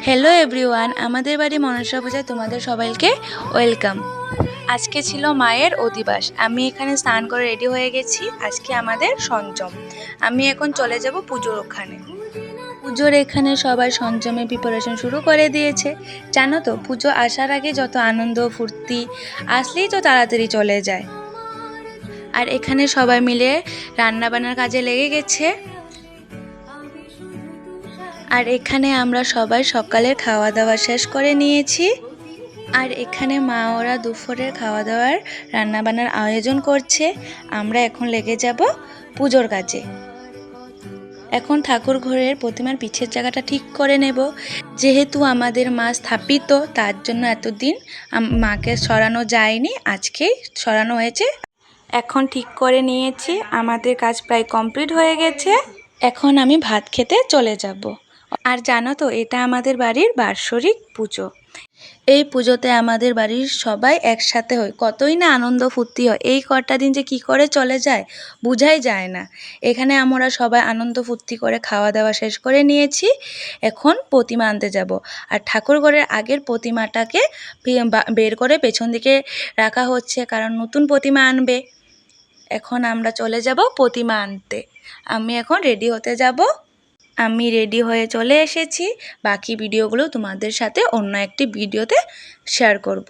Hello everyone, আমাদের বাড়ি মনসা পূজায় তোমাদের সবাইকে ওয়েলকাম। আজকে ছিল মায়ের অধিবাস। আমি এখানে স্নান করে রেডি হয়ে গেছি। আজকে আমাদের সঞ্চম। আমি এখন চলে যাব পুজোর ওখানে। পুজোর এখানে সবাই সঞ্চমের প্রিপারেশন শুরু করে দিয়েছে। জানো তো, পুজো আসার আগে যত আনন্দ ফুর্তি আসলেই তো তাড়াতাড়ি চলে যায়। আর এখানে সবাই মিলে রান্নাবান্নার কাজে লেগে গেছে। আর এখানে আমরা সবাই সকালের খাওয়া দাওয়া শেষ করে নিয়েছি। আর এখানে মা ওরা দুপুরের খাওয়া দাওয়ার রান্নাবান্নার আয়োজন করছে। আমরা এখন লেগে যাব পুজোর কাজে। এখন ঠাকুর ঘরের প্রতিমার পিছের জায়গাটা ঠিক করে নেব। যেহেতু আমাদের মা স্থাপিত, তার জন্য এতদিন মাকে সরানো যায়নি, আজকেই সরানো হয়েছে। এখন ঠিক করে নিয়েছি, আমাদের কাজ প্রায় কমপ্লিট হয়ে গেছে। এখন আমি ভাত খেতে চলে যাব। আর জানো তো, এটা আমাদের বাড়ির বার্ষিক পুজো। এই পুজোতে আমাদের বাড়ির সবাই একসাথে হয়, কতই না আনন্দ ফুর্তি হয়। এই কটা দিন যে কি করে চলে যায় বোঝাই যায় না। এখানে আমরা সবাই আনন্দ ফুর্তি করে খাওয়া দাওয়া শেষ করে নিয়েছি। এখন প্রতিমা আনতে যাব। আর ঠাকুর ঘরের আগের প্রতিমাটাকে বের করে পেছন দিকে রাখা হচ্ছে, কারণ নতুন প্রতিমা আনবে। এখন আমরা চলে যাব প্রতিমা আনতে। আমি এখন রেডি হতে যাব। আমি রেডি হয়ে চলে এসেছি। বাকি ভিডিওগুলো তোমাদের সাথে অন্য একটি ভিডিওতে শেয়ার করব।